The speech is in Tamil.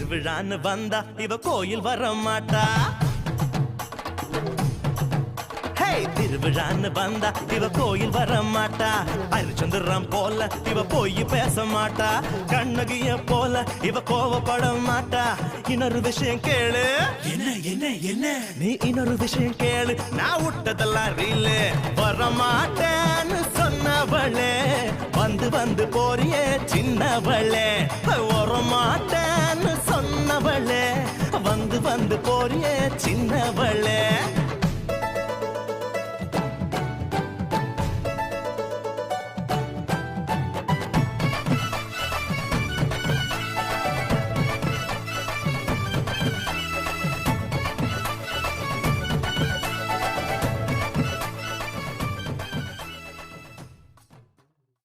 திருவிழான்னு வந்தா இவ கோயில் வர மாட்டா. திருவிழான்னு வந்தா இவ கோயில் வர மாட்டா. அரிச்சந்திரம் போல இவ போய் பேச மாட்டா. கண்ணகிய போல இவ கோவப்பட மாட்டா. இன்னொரு விஷயம் கேளு. என்ன என்ன என்ன? நீ இன்னொரு விஷயம் கேளு. நான் விட்டதெல்லாம் ரீலு. வர மாட்டேன்னு சொன்னவளே வந்து வந்து போறியே சின்னவளே. வர மாட்டேன்னு சொன்னவளே வந்து வந்து போறியே சின்னவளே.